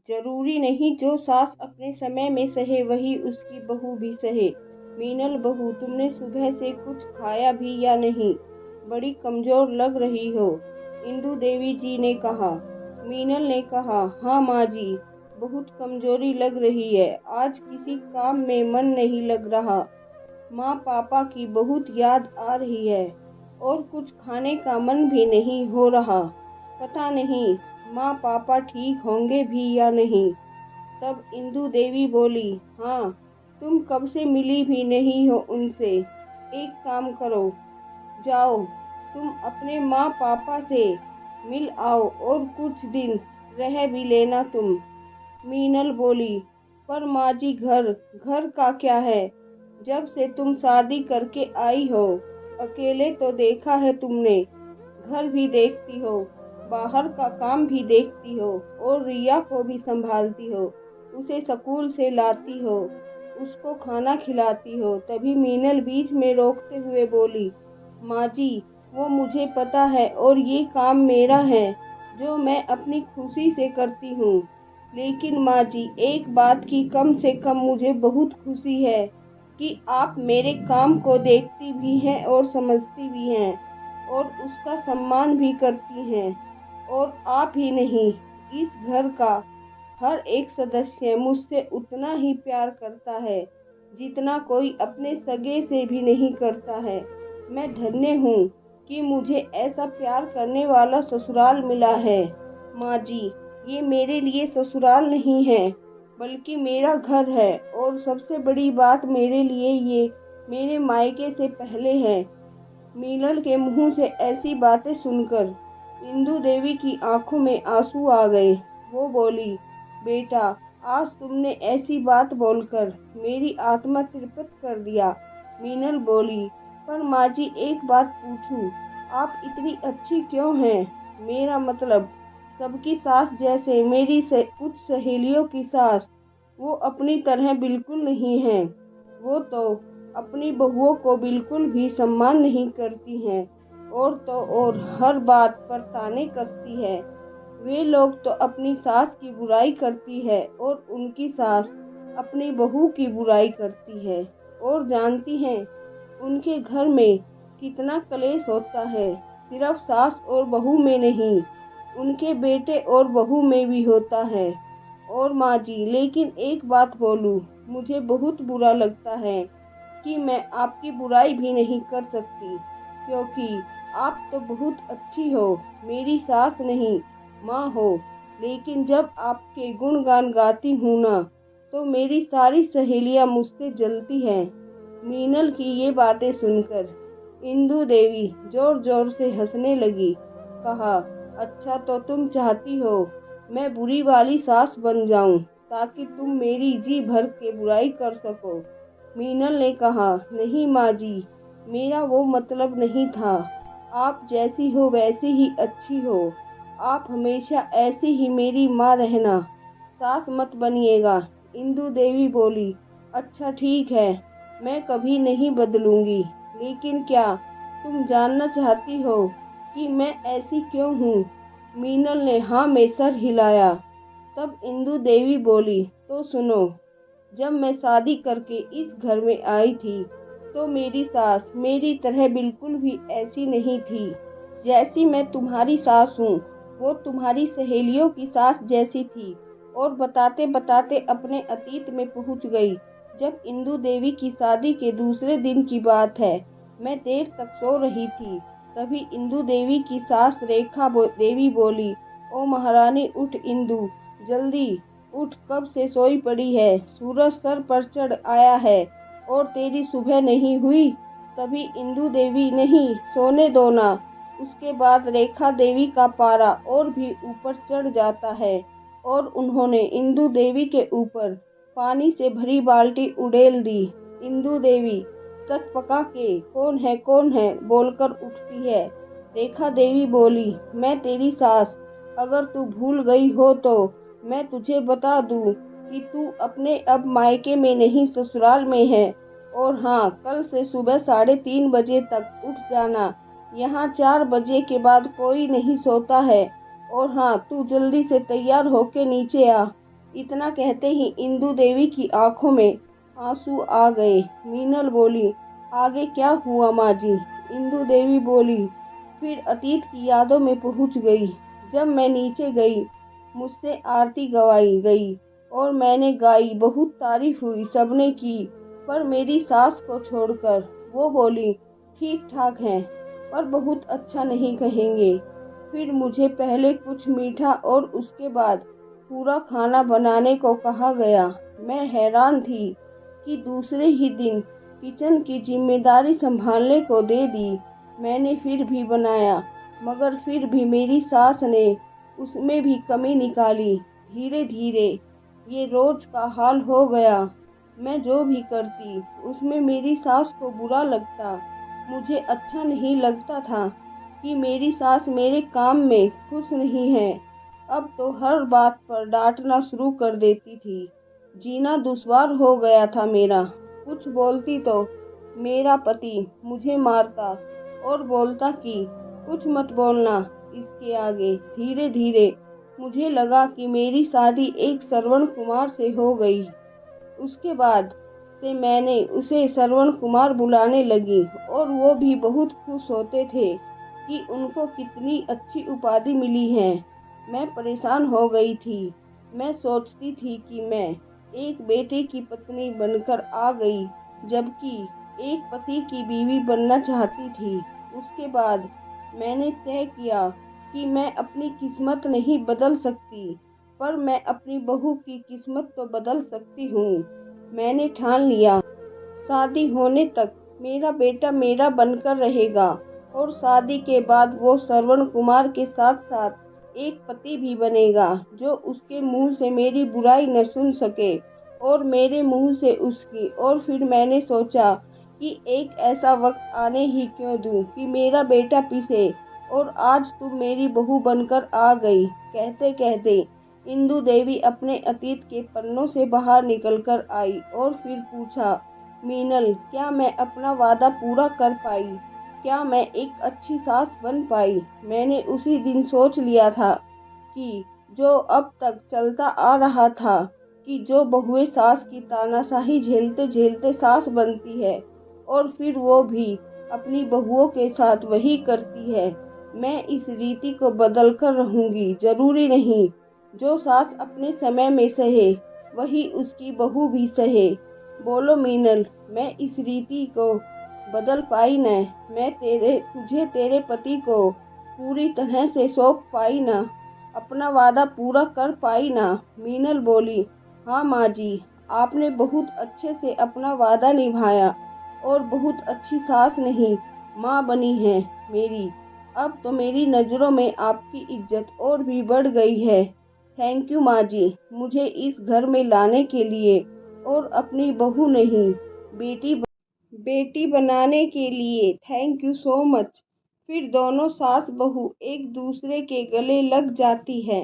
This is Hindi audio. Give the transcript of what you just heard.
जरूरी नहीं जो सास अपने समय में सहे वही उसकी बहू भी सहे। मीनल बहू, तुमने सुबह से कुछ खाया भी या नहीं? बड़ी कमजोर लग रही हो, इंदु देवी जी ने कहा। मीनल ने कहा, हाँ माँ जी, बहुत कमजोरी लग रही है। आज किसी काम में मन नहीं लग रहा। माँ पापा की बहुत याद आ रही है और कुछ खाने का मन भी नहीं हो रहा। पता नहीं माँ पापा ठीक होंगे भी या नहीं। तब इंदु देवी बोली, हाँ, तुम कब से मिली भी नहीं हो उनसे। एक काम करो, जाओ तुम अपने माँ पापा से मिल आओ और कुछ दिन रह भी लेना तुम। मीनल बोली, पर माँ जी, घर घर का क्या है? जब से तुम शादी करके आई हो अकेले तो देखा है तुमने। घर भी देखती हो, बाहर का काम भी देखती हो और रिया को भी संभालती हो। उसे स्कूल से लाती हो, उसको खाना खिलाती हो। तभी मीनल बीच में रोकते हुए बोली, माँ जी, वो मुझे पता है और ये काम मेरा है जो मैं अपनी खुशी से करती हूँ। लेकिन माँ जी, एक बात की कम से कम मुझे बहुत खुशी है कि आप मेरे काम को देखती भी हैं और समझती भी हैं और उसका सम्मान भी करती हैं। और आप ही नहीं, इस घर का हर एक सदस्य मुझसे उतना ही प्यार करता है जितना कोई अपने सगे से भी नहीं करता है। मैं धन्य हूँ कि मुझे ऐसा प्यार करने वाला ससुराल मिला है। माँ जी, ये मेरे लिए ससुराल नहीं है बल्कि मेरा घर है और सबसे बड़ी बात मेरे लिए ये मेरे मायके से पहले है। मीनल के मुंह से ऐसी बातें सुनकर इंदु देवी की आंखों में आंसू आ गए। वो बोली, बेटा, आज तुमने ऐसी बात बोलकर मेरी आत्मा तृप्त कर दिया। मीनल बोली, पर माँ जी, एक बात पूछूं, आप इतनी अच्छी क्यों हैं? मेरा मतलब सबकी सास जैसे मेरी कुछ सहेलियों की सास वो अपनी तरह बिल्कुल नहीं है। वो तो अपनी बहुओं को बिल्कुल भी सम्मान नहीं करती हैं और तो और हर बात पर ताने कसती है। वे लोग तो अपनी सास की बुराई करती है और उनकी सास अपनी बहू की बुराई करती है और जानती हैं उनके घर में कितना कलेश होता है। सिर्फ सास और बहू में नहीं, उनके बेटे और बहू में भी होता है। और माँ जी, लेकिन एक बात बोलूं, मुझे बहुत बुरा लगता है कि मैं आपकी बुराई भी नहीं कर सकती क्योंकि आप तो बहुत अच्छी हो, मेरी सास नहीं माँ हो। लेकिन जब आपके गुणगान गाती हूँ ना, तो मेरी सारी सहेलियाँ मुझसे जलती हैं। मीनल की ये बातें सुनकर इंदु देवी जोर जोर से हंसने लगी। कहा, अच्छा, तो तुम चाहती हो मैं बुरी वाली सास बन जाऊं ताकि तुम मेरी जी भर के बुराई कर सको? मीनल ने कहा, नहीं माँ जी, मेरा वो मतलब नहीं था। आप जैसी हो वैसी ही अच्छी हो। आप हमेशा ऐसी ही मेरी माँ रहना, सास मत बनिएगा। इंदु देवी बोली, अच्छा ठीक है, मैं कभी नहीं बदलूंगी। लेकिन क्या तुम जानना चाहती हो कि मैं ऐसी क्यों हूँ? मीनल ने हाँ में सर हिलाया। तब इंदु देवी बोली, तो सुनो, जब मैं शादी करके इस घर में आई थी तो मेरी सास मेरी तरह बिल्कुल भी ऐसी नहीं थी जैसी मैं तुम्हारी सास हूँ। वो तुम्हारी सहेलियों की सास जैसी थी। और बताते बताते अपने अतीत में पहुंच गई। जब इंदु देवी की शादी के दूसरे दिन की बात है, मैं देर तक सो रही थी। तभी इंदु देवी की सास रेखा देवी बोली, ओ महारानी, उठ इंदु, जल्दी उठ, कब से सोई पड़ी है? सूरज सर पर चढ़ आया है और तेरी सुबह नहीं हुई। तभी इंदु देवी, नहीं, सोने दो ना। उसके बाद रेखा देवी का पारा और भी ऊपर चढ़ जाता है और उन्होंने इंदु देवी के ऊपर पानी से भरी बाल्टी उड़ेल दी। इंदु देवी सच पका के कौन है बोलकर उठती है। रेखा देवी बोली, मैं तेरी सास। अगर तू भूल गई हो तो मैं तुझे बता दूं कि तू अपने अब मायके में नहीं ससुराल में है। और हाँ, कल से सुबह 3:30 बजे तक उठ जाना। यहाँ 4 बजे के बाद कोई नहीं सोता है। और हाँ, तू जल्दी से तैयार होके नीचे आ। इतना कहते ही इंदु देवी की आंखों में आंसू आ गए। मीनल बोली, आगे क्या हुआ माँ जी? इंदु देवी बोली, फिर अतीत की यादों में पहुंच गई। जब मैं नीचे गई, मुझसे आरती गवाई गई और मैंने गाई, बहुत तारीफ हुई, सबने की, पर मेरी सास को छोड़कर। वो बोली, ठीक ठाक है, पर बहुत अच्छा नहीं कहेंगे। फिर मुझे पहले कुछ मीठा और उसके बाद पूरा खाना बनाने को कहा गया। मैं हैरान थी कि दूसरे ही दिन किचन की जिम्मेदारी संभालने को दे दी। मैंने फिर भी बनाया, मगर फिर भी मेरी सास ने उसमें भी कमी निकाली। धीरे धीरे ये रोज का हाल हो गया। मैं जो भी करती उसमें मेरी सास को बुरा लगता। मुझे अच्छा नहीं लगता था कि मेरी सास मेरे काम में खुश नहीं है। अब तो हर बात पर डांटना शुरू कर देती थी। जीना दुश्वार हो गया था मेरा। कुछ बोलती तो मेरा पति मुझे मारता और बोलता कि कुछ मत बोलना इसके आगे। धीरे धीरे मुझे लगा कि मेरी शादी एक श्रवण कुमार से हो गई। उसके बाद से मैंने उसे श्रवण कुमार बुलाने लगी और वो भी बहुत खुश होते थे कि उनको कितनी अच्छी उपाधि मिली है। मैं परेशान हो गई थी। मैं सोचती थी कि मैं एक बेटे की पत्नी बनकर आ गई, जबकि एक पति की बीवी बनना चाहती थी। उसके बाद मैंने तय किया कि मैं अपनी किस्मत नहीं बदल सकती, पर मैं अपनी बहू की किस्मत तो बदल सकती हूँ। मैंने ठान लिया, शादी होने तक मेरा बेटा मेरा बनकर रहेगा और शादी के बाद वो श्रवण कुमार के साथ साथ एक पति भी बनेगा, जो उसके मुंह से मेरी बुराई न सुन सके और मेरे मुंह से उसकी। और फिर मैंने सोचा कि एक ऐसा वक्त आने ही क्यों दूं कि मेरा बेटा पिसे। और आज तुम मेरी बहू बनकर आ गई। कहते कहते इंदु देवी अपने अतीत के पन्नों से बाहर निकलकर आई और फिर पूछा, मीनल, क्या मैं अपना वादा पूरा कर पाई? क्या मैं एक अच्छी सास बन पाई? मैंने उसी दिन सोच लिया था कि जो अब तक चलता आ रहा था कि जो बहुएं सास की तानाशाही झेलते झेलते सास बनती है और फिर वो भी अपनी बहुओं के साथ वही करती है, मैं इस रीति को बदल कर रहूंगी। जरूरी नहीं जो सास अपने समय में सहे वही उसकी बहू भी सहे। बोलो मीनल, मैं इस रीति को बदल पाई न? मैं तुझे तेरे पति को पूरी तरह से सौंप पाई ना? अपना वादा पूरा कर पाई ना? मीनल बोली, हाँ माँ जी, आपने बहुत अच्छे से अपना वादा निभाया और बहुत अच्छी सास नहीं, माँ बनी है मेरी। अब तो मेरी नज़रों में आपकी इज्जत और भी बढ़ गई है। थैंक यू माँ जी, मुझे इस घर में लाने के लिए और अपनी बहू नहीं बेटी बेटी बनाने के लिए। Thank you so much. फिर दोनों सास बहू एक दूसरे के गले लग जाती है।